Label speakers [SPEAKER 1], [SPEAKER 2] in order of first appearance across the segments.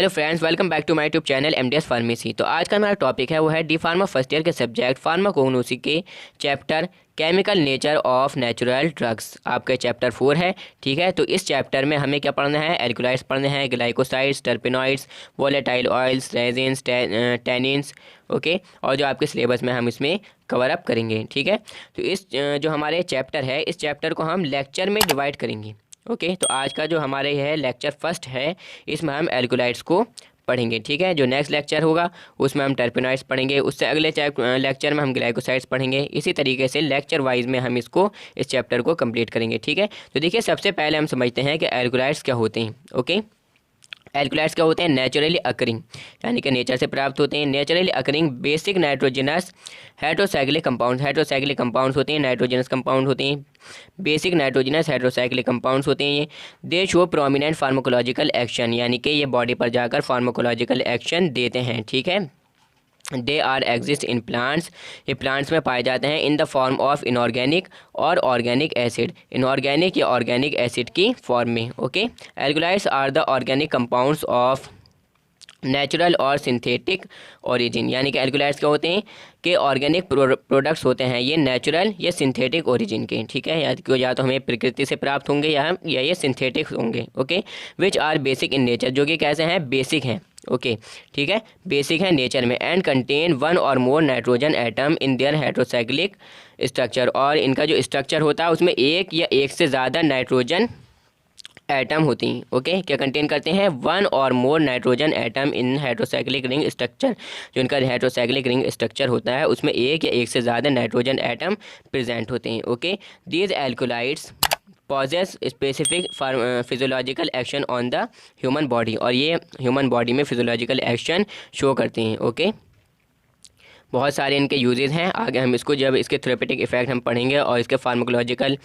[SPEAKER 1] Hello friends, welcome back to my YouTube channel MDS pharmacy. तो आज का हमारा टॉपिक है वो है डी फार्मा फर्स्ट ईयर के सब्जेक्ट फार्माकोग्नोसी के chapter chemical nature of natural drugs. आपका चैप्टर 4 है। ठीक है, तो इस चैप्टर में हमें क्या पढ़ना है? एल्कोलाइड्स पढ़ने हैं, glycosides, टर्पेनॉइड्स, volatile oils, resins, tannins. Okay, और जो आपके सिलेबस में हम इसमें कवर अप करेंगे। ठीक है, तो इस जो हमारे चैप्टर है, इस चैप्टर को हम लेक्चर में डिवाइड करेंगे। ओके, तो आज का जो हमारे है लेक्चर फर्स्ट है, इसमें हम एल्कोलाइड्स को पढ़ेंगे। ठीक है, जो नेक्स्ट लेक्चर होगा उसमें हम टर्पेनॉइड्स पढ़ेंगे, उससे अगले लेक्चर में हम ग्लाइकोसाइड्स पढ़ेंगे। इसी तरीके से लेक्चर वाइज में हम इस चैप्टर को कंप्लीट करेंगे। ठीक है, तो देखिए सबसे पहले हम समझते हैं कि एल्कोलाइड्स क्या होते हैं। ओके, एल्कोलाइड्स क्या होते हैं? नेचुरली अकरिंग, यानी कि नेचर से प्राप्त होते हैं। Naturally occurring basic nitrogenous heterocyclic compounds. Heterocyclic compounds होते हैं, नाइट्रोजनस कंपाउंड होते हैं। बेसिक नाइट्रोजनस हेट्रोसाइक्लिक कंपाउंड्स होते हैं ये। दे शो प्रोमिनेंट फार्माकोलॉजिकल एक्शन, यानी कि ये बॉडी पर जाकर फार्माकोलॉजिकल एक्शन देते हैं। ठीक है, they are exist in plants, ये प्लांट्स में पाए जाते हैं in the form of inorganic और ऑर्गेनिक एसिड, इनऑर्गेनिक या ऑर्गेनिक एसिड की फॉर्म में। Okay, alkaloids are the organic compounds of natural और सिंथेटिक ओरिजिन, यानी कि एल्कोलाइड्स क्या होते हैं कि ऑर्गेनिक प्रोडक्ट्स होते हैं ये नेचुरल या सिंथेटिक ओरिजिन के। ठीक है, या तो हमें प्रकृति से प्राप्त होंगे या ये सिंथेटिक होंगे। Okay, which are basic in nature, जो कि कैसे हैं? बेसिक हैं। ओके, ठीक है, बेसिक है नेचर में। एंड कंटेन वन और मोर nitrogen atom in their heterocyclic structure, और इनका जो स्ट्रक्चर होता है उसमें एक या एक से ज़्यादा नाइट्रोजन एटम होती हैं। ओके, क्या कंटेन करते हैं? वन और मोर nitrogen atom in heterocyclic ring structure, जो इनका हेट्रोसाइक्लिक रिंग स्ट्रक्चर होता है उसमें एक या एक से ज़्यादा नाइट्रोजन एटम प्रेजेंट होते हैं। Okay, these alkaloids possess specific physiological action on the human body, और ये ह्यूमन बॉडी में फिजियोलॉजिकल एक्शन शो करते हैं। ओके, बहुत सारे इनके यूजेस हैं। आगे हम इसको जब इसके थेरेपेटिक इफेक्ट हम पढ़ेंगे और इसके फार्माकोलॉजिकल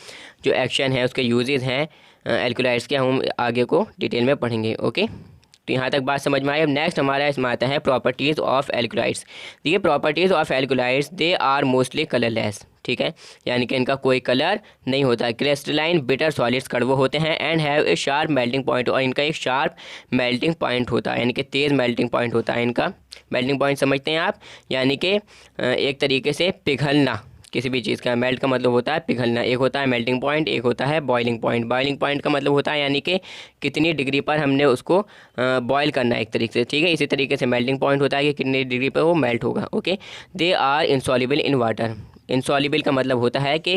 [SPEAKER 1] जो एक्शन है उसके यूजेस हैं एल्कोलाइड्स के, हम आगे को डिटेल में पढ़ेंगे। ओके, तो यहाँ तक बात समझ में आई। अब नेक्स्ट हमारा इसमें आता है प्रॉपर्टीज़ ऑफ एल्कोलाइड्स। देखिए properties of alkaloids, they are mostly colourless. ठीक है, यानी कि इनका कोई कलर नहीं होता। क्रिस्टलाइन बिटर सॉलिड्स कड़वे होते हैं। And have a sharp melting point, और इनका एक शार्प मेल्टिंग पॉइंट होता है, यानी कि तेज़ मेल्टिंग पॉइंट होता है इनका। मेल्टिंग पॉइंट समझते हैं आप, यानी कि एक तरीके से पिघलना किसी भी चीज़ का। मेल्ट का मतलब होता है पिघलना, एक होता है मेल्टिंग पॉइंट, एक होता है बॉइलिंग पॉइंट। बॉइलिंग पॉइंट का मतलब होता है यानी कि कितनी डिग्री पर हमने उसको बॉयल करना है एक तरीके से। ठीक है, इसी तरीके से मेल्टिंग पॉइंट होता है कि कितनी डिग्री पर वो मेल्ट होगा। Okay, they are insoluble in water. Insoluble का मतलब होता है कि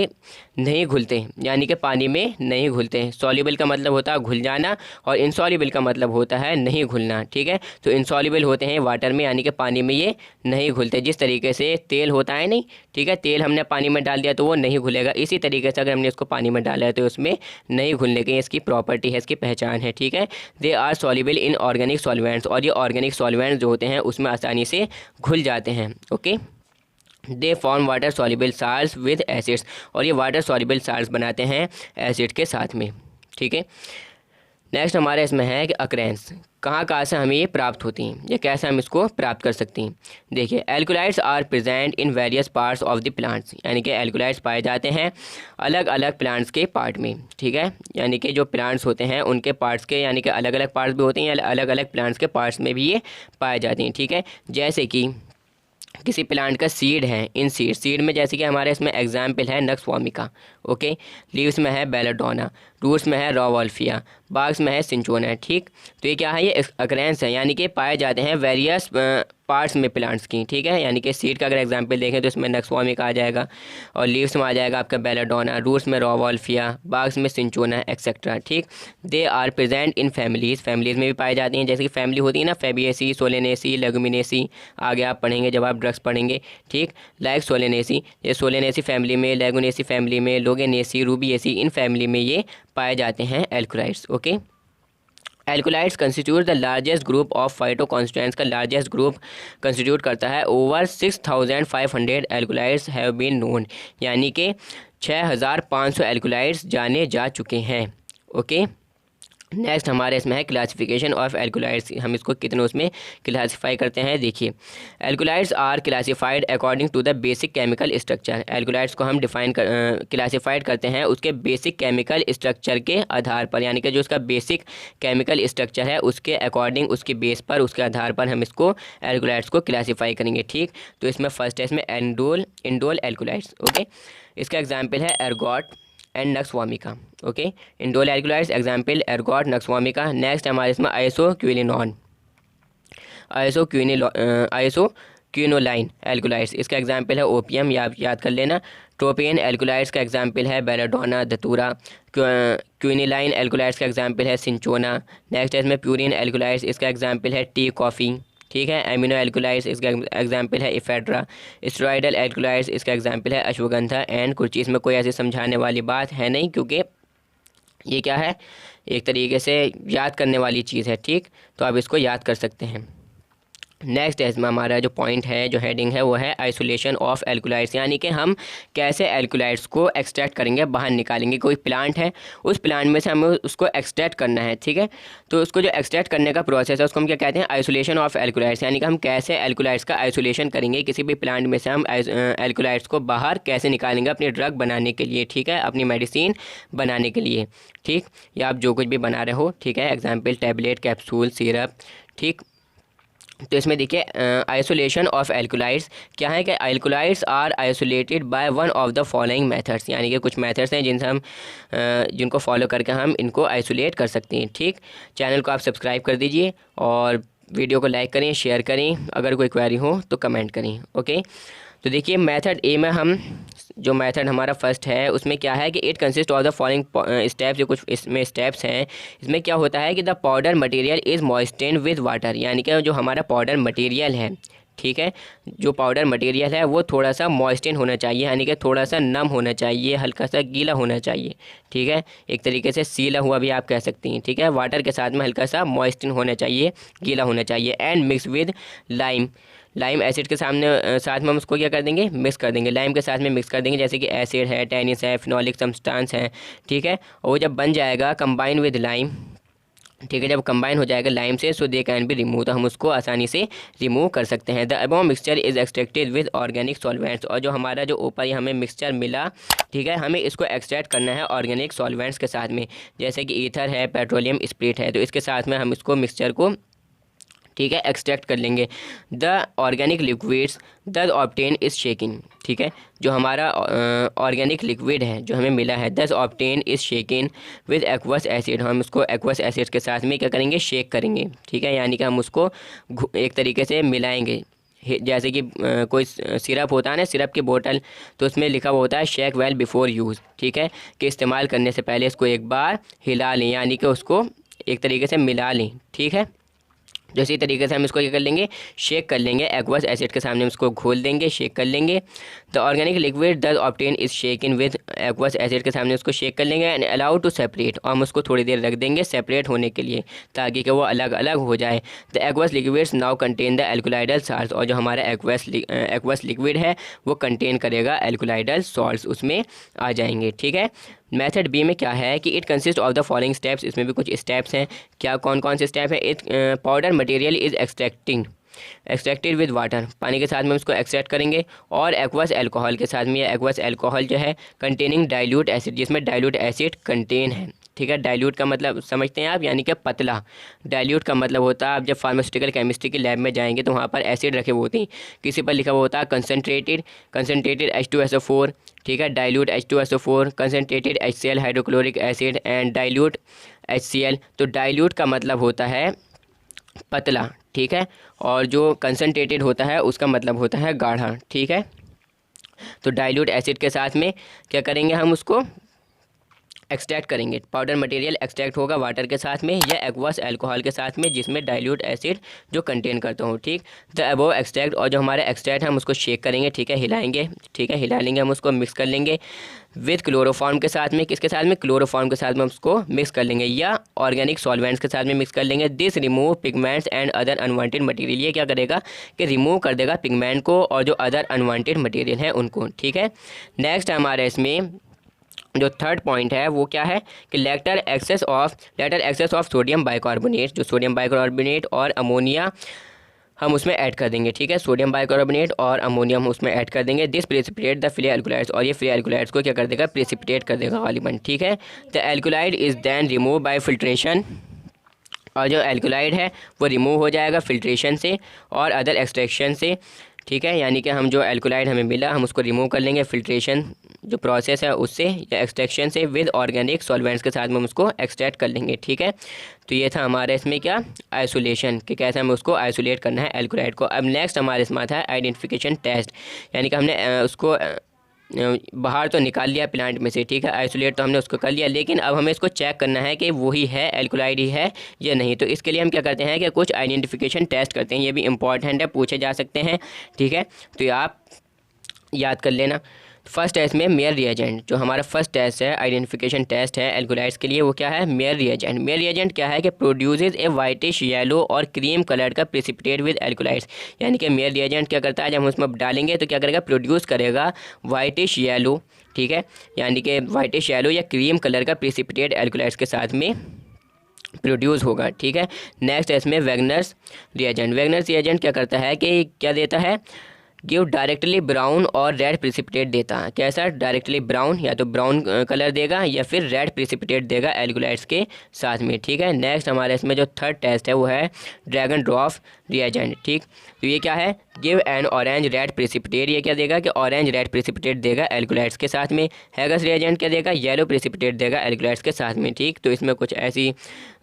[SPEAKER 1] नहीं घुलते, यानी कि पानी में नहीं घुलते। सॉल्युबल का मतलब होता है घुल जाना, और इनसॉल्युबल का मतलब होता है नहीं घुलना। ठीक है, तो इनसॉल्युबल होते हैं वाटर में, यानी कि पानी में ये नहीं घुलते। जिस तरीके से तेल होता है नहीं, ठीक है, तेल हमने पानी में डाल दिया तो वो नहीं घुलेगा, इसी तरीके से अगर हमने इसको पानी में डाला है तो उसमें नहीं घुलने की इसकी प्रॉपर्टी है, इसकी पहचान है। ठीक है, they are soluble in organic solvents, और ये ऑर्गेनिक सॉल्वेंट्स जो होते हैं उसमें आसानी से घुल जाते हैं। Okay, they form water soluble salts with acids, और ये वाटर सॉल्युबल साल्ट्स बनाते हैं एसिड के साथ में। ठीक है, नेक्स्ट हमारे इसमें है कि अक्रेंस, कहाँ से हमें ये प्राप्त होती हैं, या कैसे हम इसको प्राप्त कर सकते हैं। देखिए alkaloids are present in various parts of the plants, यानी कि एल्कोलाइड्स पाए जाते हैं अलग अलग प्लांट्स के पार्ट में। ठीक है, यानी कि जो प्लांट्स होते हैं उनके पार्ट्स के, यानी कि अलग अलग पार्ट्स भी होते हैं, अलग अलग प्लांट्स के पार्ट्स में भी ये पाए जाते हैं। ठीक है, जैसे कि किसी प्लांट का सीड है, इन सीड में जैसे कि हमारे इसमें एग्जाम्पल है नक्स वोमिका। ओके, लीव्स में है बेलाडोना, रूट्स में है रॉवॉल्फिया, बाग्स में है सिंचोना। ठीक, तो ये क्या है? ये अक्रेंस है, यानी कि पाए जाते हैं वेरियस पार्ट्स में प्लांट्स की। ठीक है, यानी कि सीड का अगर एग्जांपल देखें तो इसमें नक्स वोमिका आ जाएगा, और लीव्स में आ जाएगा आपका बेलाडोना, रूट्स में रॉवॉल्फिया, बाग्स में सिंचोना एक्सेट्रा। ठीक, they are present in families, families में भी पाए जाते हैं। जैसे कि फैमिली होती है ना, फेबिएसी, सोलेनेसी, लेगुमिनेसी, आगे आप पढ़ेंगे जब आप ड्रग्स पढ़ेंगे। ठीक, लाइक सोलेनेसी, ये सोलेनेसी फैमिली में, लेगुनेसी फैमिली में, लोगेनेसी, रूबिएसी, इन फैमिली में ये पाए जाते हैं alkaloids. Okay, alkaloids constitute the largest group of phytoconstituents, का लार्जेस्ट ग्रुप कंस्टिट्यूट करता है। Over 6500 alkaloids have been known, यानी कि 6500 एल्कोलाइड्स जाने जा चुके हैं। ओके, नेक्स्ट हमारे इसमें है क्लासिफिकेशन ऑफ एल्कोलाइड्स। हम इसको कितने उसमें क्लासीफाई करते हैं, देखिए alkaloids are classified according to the basic chemical structure. Alkaloids को हम क्लासिफाइड करते हैं उसके बेसिक केमिकल स्ट्रक्चर के आधार पर, यानी कि जो उसका बेसिक केमिकल स्ट्रक्चर है उसके अकॉर्डिंग, उसके बेस पर, उसके आधार पर हम इसको एल्कोलाइड्स को क्लासीफाई करेंगे। ठीक, तो इसमें फर्स्ट है इसमें इंडोल एल्कोलाइड्स। ओके, इसका एग्जाम्पल है ergot and nux vomica. Okay, indole alkaloids example ergot, nux vomica. Next हमारे इसमें आइसोक्विनोलाइन एल्कोलाइड्स, इसका एग्जाम्पल है ओपियम, या आप याद कर लेना। ट्रोपियन एल्कोलाइड्स का एग्जाम्पल है बेलाडोना, धतूरा। क्विनिलाइन एल्कोलाइड्स का एग्जाम्पल है सिंचोना। नेक्स्ट है इसमें प्यूरिन एल्कोलाइड्स, इसका एग्जाम्पल है टी कॉफ़ी। ठीक है, एमिनो एल्कोलाइड्स, इसका एग्जाम्पल है इफेड्रा। स्टेरॉयडल एल्कोलाइड्स, इसका एग्जाम्पल है अश्वगंधा। एंड कुछ चीज़ में कोई ऐसे समझाने वाली बात है नहीं, क्योंकि ये क्या है, एक तरीके से याद करने वाली चीज़ है। ठीक, तो आप इसको याद कर सकते हैं। नेक्स्ट इसमें हमारा जो पॉइंट है, जो हेडिंग है, वो है आइसोलेशन ऑफ एल्कोलाइड्स, यानी कि हम कैसे एल्कोलाइड्स को एक्सट्रैक्ट करेंगे, बाहर निकालेंगे। कोई प्लांट है, उस प्लांट में से हमें उसको एक्सट्रैक्ट करना है। ठीक है, तो उसको जो एक्सट्रैक्ट करने का प्रोसेस है उसको हम क्या कहते हैं, आइसोलेशन ऑफ एल्कोलाइड्स, यानी कि हम कैसे एल्कोलाइड्स का आइसोलेशन करेंगे। किसी भी प्लांट में से हम एल्कोलाइड्स को बाहर कैसे निकालेंगे अपनी ड्रग बनाने के लिए। ठीक है, अपनी मेडिसिन बनाने के लिए। ठीक, या आप जो कुछ भी बना रहे हो। ठीक है, एग्जाम्पल टैबलेट, कैप्सूल, सिरप। ठीक, तो इसमें देखिए आइसोलेशन ऑफ एल्कोलाइड्स क्या है कि alkaloids are isolated by one of the following methods, यानी कि कुछ मेथड्स हैं जिनसे हम जिनको फॉलो करके हम इनको आइसोलेट कर सकते हैं। ठीक, चैनल को आप सब्सक्राइब कर दीजिए और वीडियो को लाइक करें, शेयर करें, अगर कोई क्वेरी हो तो कमेंट करें। ओके, तो देखिए मेथड ए में हम जो मेथड हमारा फर्स्ट है उसमें क्या है कि it consist of the following steps. जो कुछ इसमें स्टेप्स हैं, इसमें क्या होता है कि the powder material is moistened with water, यानी कि जो हमारा पाउडर मटेरियल है, ठीक है, जो पाउडर मटेरियल है वो थोड़ा सा मॉइस्टेंड होना चाहिए, यानी कि थोड़ा सा नम होना चाहिए, हल्का सा गीला होना चाहिए। ठीक है, एक तरीके से सीला हुआ भी आप कह सकती हैं। ठीक है, वाटर के साथ में हल्का सा मॉइस्टेंड होना चाहिए, गीला होना चाहिए। And mix with lime acid के साथ में हम उसको क्या कर देंगे, मिक्स कर देंगे, लाइम के साथ में मिक्स कर देंगे, जैसे कि एसिड है, टेनिस है, फिनोलिक सब्सटेंस है। ठीक है, और वो जब बन जाएगा कंबाइन विद लाइम, ठीक है, जब कंबाइन हो जाएगा लाइम से, सो दे कैन बी रिमूव, तो हम उसको आसानी से रिमूव कर सकते हैं। The above mixture is extracted with organic solvents, और जो हमारा जो ऊपर ये हमें मिक्सचर मिला, ठीक है, हमें इसको एक्सट्रैक्ट करना है ऑर्गेनिक सॉल्वेंट्स के साथ में, जैसे कि ईथर है, पेट्रोलियम स्प्रिट है, तो इसके साथ में हम इसको मिक्सचर को, ठीक है, एक्सट्रैक्ट कर लेंगे। द ऑर्गेनिक लिक्विड्स दस ऑब्टेन इज शेकिंग, ठीक है, जो हमारा ऑर्गेनिक लिक्विड है जो हमें मिला है, thus obtained is shaken with aqueous acid, हम उसको एक्वस एसिड के साथ में क्या करेंगे, शेक करेंगे। ठीक है, यानी कि हम उसको एक तरीके से मिलाएंगे, जैसे कि कोई सिरप होता है ना, सिरप की बोतल, तो उसमें लिखा हुआ होता है शेक वेल बिफोर यूज़। ठीक है, कि इस्तेमाल करने से पहले इसको एक बार हिला लें, यानी कि उसको एक तरीके से मिला लें। ठीक है, तो इसी तरीके से हम इसको क्या कर लेंगे, शेक कर लेंगे, एक्वस एसिड के सामने उसको घोल देंगे, शेक कर लेंगे। The organic liquid thus obtained is shaken with aqueous acid के सामने उसको शेक कर लेंगे एंड अलाउ टू सेपरेट, और हम उसको थोड़ी देर रख देंगे सेपरेट होने के लिए, ताकि कि वो अलग अलग हो जाए। The aqueous liquids now contain the alkaloidal salts, और जो हमारा एक्वस लिक्विड है वो कंटेन करेगा एल्कोलाइडल सॉल्ट्स, उसमें आ जाएंगे। ठीक है, मेथड बी में क्या है कि it consist of the following steps, इसमें भी कुछ स्टेप्स हैं। क्या कौन कौन से स्टेप है, it powder material is extracted with water, पानी के साथ में उसको एक्सट्रैक्ट करेंगे, और एक्वस एल्कोहल के साथ में, एक्वस एल्कोहल जो है कंटेनिंग डाइल्यूट एसिड, जिसमें डाइल्यूट एसिड कंटेन है। ठीक है, डाइल्यूट का मतलब समझते हैं आप, यानी कि पतला। डाइल्यूट का मतलब होता है, आप जब फार्मास्यूटिकल केमिस्ट्री की लैब में जाएंगे तो वहाँ पर एसिड रखे हुए होते हैं, किसी पर लिखा हुआ होता है कंसनट्रेटेड H2SO4, ठीक है, dilute H2SO4, concentrated HCl hydrochloric acid and dilute HCl। तो डाइल्यूट का मतलब होता है पतला, ठीक है, और जो कंसनट्रेटेड होता है उसका मतलब होता है गाढ़ा। ठीक है, तो डाइल्यूट एसिड के साथ में क्या करेंगे, हम उसको एक्सट्रैक्ट करेंगे, पाउडर मटेरियल एक्सट्रैक्ट होगा वाटर के साथ में या एक्वस अल्कोहल के साथ में, जिसमें डाइल्यूट एसिड जो कंटेन करता हूँ। ठीक, द अबव एक्सट्रैक्ट, और जो हमारा एक्सट्रैक्ट हम उसको शेक करेंगे, ठीक है, हिलाएंगे, ठीक है, हिला लेंगे, हम उसको मिक्स कर लेंगे विद क्लोरोफॉर्म के साथ में, किसके साथ में, क्लोरोफॉर्म के साथ में हम उसको मिक्स कर लेंगे, या ऑर्गेनिक सॉल्वेंट्स के साथ में मिक्स कर लेंगे। This remove pigments and other unwanted material, ये क्या करेगा कि रिमूव कर देगा पिगमेंट को और जो अदर अनवांटेड मटेरियल हैं उनको। ठीक है, नेक्स्ट हमारे इसमें जो थर्ड पॉइंट है वो क्या है कि later excess of sodium bicarbonate, जो सोडियम बाइकार्बोनेट और अमोनिया हम उसमें ऐड कर देंगे, ठीक है। सोडियम बाइकार्बोनेट और अमोनियम उसमें ऐड कर देंगे। This precipitate the free alkaloids, और ये फ्री एल्कोलाइड्स को क्या कर देगा, प्रेसिपिटेट कर देगा गालिबन, ठीक है। The alkaloid is then remove by filtration, और जो एल्कोलाइड है वो रिमूव हो जाएगा फिल्ट्रेशन से और अदर एक्सट्रैक्शन से, ठीक है। यानी कि हम जो एल्कोलाइड हमें मिला हम उसको रिमूव कर लेंगे फिल्ट्रेशन जो प्रोसेस है उससे या एक्सट्रैक्शन से, विद ऑर्गेनिक सॉल्वेंट्स के साथ में हम उसको एक्सट्रैक्ट कर लेंगे, ठीक है। तो ये था हमारे इसमें क्या, आइसोलेशन, कि कैसे हमें उसको आइसोलेट करना है एल्कोलाइड को। अब नेक्स्ट हमारे इसमें आता है आइडेंटिफिकेशन टेस्ट, यानी कि हमने उसको बाहर तो निकाल लिया प्लांट में से, ठीक है, आइसोलेट तो हमने उसको कर लिया, लेकिन अब हमें इसको चेक करना है कि वही है, एल्कोलाइड ही है या नहीं। तो इसके लिए हम क्या करते हैं कि कुछ आइडेंटिफिकेशन टेस्ट करते हैं, ये भी इंपॉर्टेंट है, पूछे जा सकते हैं, ठीक है। तो ये आप याद कर लेना। फर्स्ट टेस्ट में मेयर रिएजेंट, जो हमारा फर्स्ट टेस्ट है, आइडेंटिफिकेशन टेस्ट है एल्कोलाइड्स के लिए, वो क्या है, मेयर रिएजेंट। मेयर रिएजेंट क्या है कि प्रोड्यूसेस ए वाइटिश येलो और क्रीम कलर का प्रेसिपिटेट विद एल्कोलाइड्स, यानी कि मेयर रिएजेंट क्या करता है, जब हम उसमें डालेंगे तो क्या करेगा, प्रोड्यूस करेगा वाइटिश येलो, ठीक है, यानी कि वाइटिश येलो या क्रीम कलर का प्रेसिपिटेट एल्कोलाइड्स के साथ में प्रोड्यूस होगा, ठीक है। नेक्स्ट है इसमें वैगनर्स रिएजेंट। वैगनर्स रिएजेंट क्या करता है कि क्या देता है, गिव डायरेक्टली ब्राउन और रेड प्रेसिपिटेट देता है। कैसा, डायरेक्टली ब्राउन, या तो ब्राउन कलर देगा या फिर रेड प्रेसिपिटेट देगा एल्कोलाइड्स के साथ में, ठीक है। नेक्स्ट हमारे इसमें जो थर्ड टेस्ट है वो है ड्रैगन ड्रॉप रिएजेंट, ठीक। तो ये क्या है, give an orange red precipitate, ये क्या देगा कि ऑरेंज रेड प्रेसिपिटेट देगा एल्कोलाइड्स के साथ में। हैगस रिएजेंट क्या देगा, येलो प्रेसिपिटेट देगा एल्कोलाइड्स के साथ में, ठीक। तो इसमें कुछ ऐसी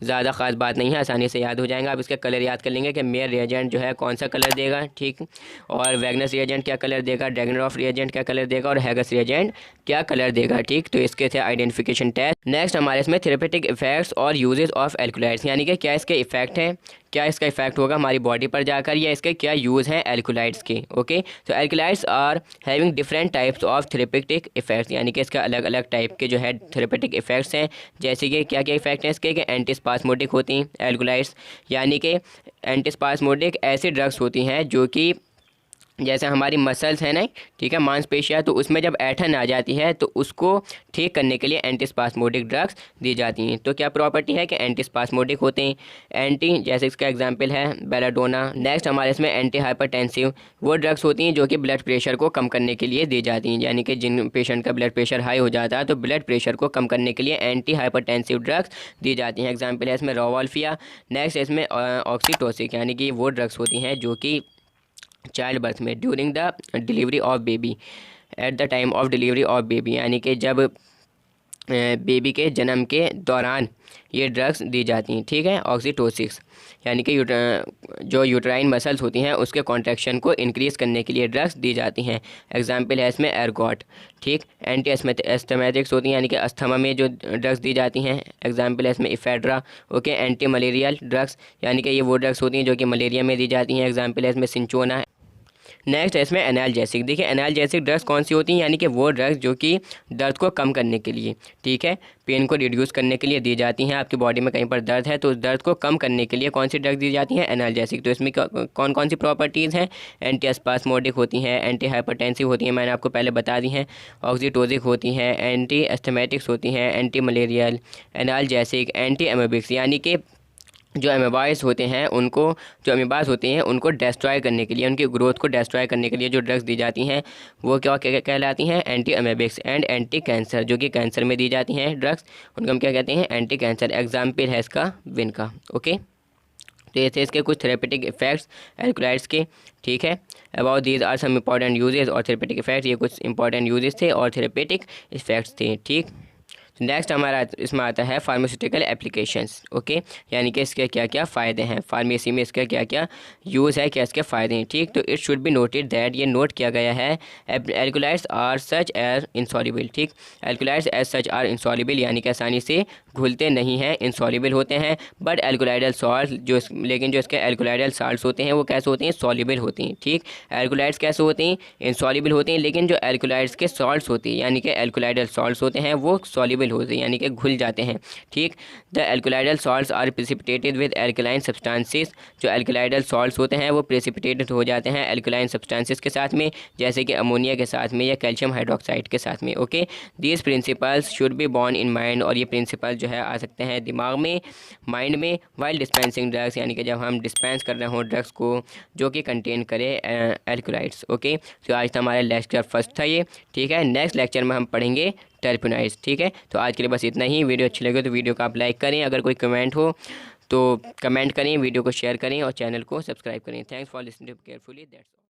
[SPEAKER 1] ज़्यादा खास बात नहीं है, आसानी से याद हो जाएगा। आप इसके कलर याद कर लेंगे कि मेयर रिएजेंट जो है कौन सा कलर देगा, ठीक, और वैगनस रिएजेंट क्या कलर देगा, ड्रैगन ड्रॉप रिएजेंट क्या कलर देगा, और हैगस रिएजेंट क्या कलर देगा, ठीक। तो इसके थे आइडेंटिफिकेशन टेस्ट। नेक्स्ट हमारे इसमें थेरेपेटिक इफेक्ट्स और यूजेस ऑफ एल्कोलाइड्स, यानी कि क्या इसके इफेक्ट हैं, क्या इसका इफेक्ट होगा हमारी बॉडी पर जाकर, या इसके क्या यूज़ हैं एल्कोलाइड्स के, ओके। तो alkaloids are having different types of therapeutic effects, यानी कि इसका अलग अलग टाइप के जो है थेरेपेटिक इफेक्ट्स हैं। जैसे कि क्या क्या इफेक्ट हैं इसके, कि एंटीस्पास्मोडिक होती हैं एल्कोलाइड्स, यानी कि एंटीस्पास्मोडिक ऐसी ड्रग्स होती हैं जो कि जैसे हमारी मसल्स हैं ना, ठीक है, मांसपेशियाँ, तो उसमें जब ऐठन आ जाती है तो उसको ठीक करने के लिए एंटीस्पास्मोडिक ड्रग्स दी जाती हैं। तो क्या प्रॉपर्टी है कि एंटीस्पास्मोडिक होते हैं, एंटी, जैसे इसका एग्जांपल है बेलाडोना। नेक्स्ट हमारे इसमें एंटी हाइपरटेंसिव, वो ड्रग्स होती हैं जो कि ब्लड प्रेशर को कम करने के लिए दी जाती हैं, यानी कि जिन पेशेंट का ब्लड प्रेशर हाई हो जाता है तो ब्लड प्रेशर को कम करने के लिए एंटी हाइपरटेंसिव ड्रग्स दी जाती हैं। एग्जाम्पल है इसमें रोवाल्फिया। नेक्स्ट इसमें ऑक्सीटोसिक, यानी कि वो ड्रग्स होती हैं जो कि चाइल्ड बर्थ में, during the delivery of baby, at the time of delivery of baby, यानी कि जब बेबी के जन्म के दौरान ये ड्रग्स दी जाती हैं, ठीक है। ऑक्सीटोसिक्स, यानी कि जो यूट्राइन मसल्स होती हैं उसके कॉन्ट्रैक्शन को इंक्रीज़ करने के लिए ड्रग्स दी जाती हैं। एग्जांपल है इसमें एर्गोट, ठीक। एंटी एस्थमेटिक्स होती हैं, यानी कि अस्थमा में जो ड्रग्स दी जाती हैं। एग्जांपल है इसमें ephedra, okay. Anti malarial drugs, यानी कि ये वो ड्रग्स होती हैं जो कि मलेरिया में दी जाती हैं। एग्जांपल है इसमें सिंचोना। नेक्स्ट है इसमें एनाल्जेसिक। देखिए एनाल्जेसिक ड्रग्स कौन सी होती हैं, यानी कि वो ड्रग्स जो कि दर्द को कम करने के लिए, ठीक है, पेन को रिड्यूस करने के लिए दी जाती हैं। आपकी बॉडी में कहीं पर दर्द है तो उस दर्द को कम करने के लिए कौन सी ड्रग्स दी जाती हैं, एनाल्जेसिक। तो इसमें कौन कौन सी प्रॉपर्टीज़ हैं, एंटी स्पास्मोडिक होती हैं, एंटी हाइपरटेंसिव होती हैं, मैंने आपको पहले बता दी हैं, ऑक्सीटोसिक होती हैं, एंटी एस्थमेटिक्स होती हैं, एंटी मलेरियल, एनाल्जेसिक, एंटी एमेबिक्स, यानी कि जो अमीबाइज होते हैं उनको, जो अमीबाज होते हैं उनको डिस्ट्रॉय करने के लिए, उनकी ग्रोथ को डिस्ट्रॉय करने के लिए जो ड्रग्स दी जाती हैं वो क्या कहलाती हैं, एंटी अमेबिक्स। एंड एंटी कैंसर, जो कि कैंसर में दी जाती हैं ड्रग्स, उनको हम क्या कहते हैं, एंटी कैंसर। एग्जाम्पल है इसका विनका, ओके। तो ये थे इसके कुछ थेरेपेटिक इफेक्ट्स एल्कोलाइड्स के, ठीक है। About these are some important uses और थेरेपेटिक इफेक्ट्स, ये कुछ इंपॉर्टेंट यूजेस थे और थेरेपेटिक इफेक्ट्स थे, ठीक। नेक्स्ट हमारा इसमें आता है फार्मास्यूटिकल एप्लीकेशंस, ओके, यानी कि इसके क्या क्या फ़ायदे हैं, फार्मेसी में इसका क्या क्या यूज़ है, क्या इसके फ़ायदे हैं, ठीक। तो it should be noted that, ये नोट किया गया है, alkaloids are such as insoluble, ठीक। Alkaloids as such are insoluble, यानी कि आसानी से घुलते नहीं हैं, इंसॉल्युबल होते हैं। बट एल्कोलाइडल सॉल्ट लेकिन जो इसके एल्कोलाइडल साल्ट्स होते हैं वो कैसे होते हैं, सॉल्युबल होते हैं, ठीक। एल्कोलाइड्स कैसे होते हैं, इंसॉल्युबल होते हैं, लेकिन जो एल्कोलाइड्स के सॉल्ट्स होते हैं, यानी कि एल्कोलाइडल सॉल्ट्स होते हैं वो सॉल्युबल सोल्युबल होते हैं यानी कि घुल जाते हैं। ठीक, the alkaloidal salts are precipitated with alkaline substances, जो एल्कोलाइडल सॉल्ट्स होते हैं वो प्रेसिपिटेटेड हो जाते हैं एल्कलाइन सब्सटेंसेस के साथ में, जैसे कि अमोनिया के साथ में या कैल्शियम हाइड्रोक्साइड के साथ में। Okay, these principles should be borne in mind, और ये प्रिंसिपल जो है आ सकते हैं दिमाग में, माइंड में, वाइल डिस्पेंसिंग ड्रग्स, यानी कि जब हम डिस्पेंस कर रहे हों ड्रग्स को जो कि कंटेन करे एल्कोलाइड्स। ओके, तो आज तो हमारा लेक्चर फर्स्ट था ये। ठीक है, नेक्स्ट लेक्चर में हम पढ़ेंगे टर्पेनॉइड्स। ठीक है, तो आज के लिए बस इतना ही। वीडियो अच्छी लगे तो वीडियो को आप लाइक करें, अगर कोई कमेंट हो तो कमेंट करें, वीडियो को शेयर करें और चैनल को सब्सक्राइब करें। Thanks for listening carefully, that's all.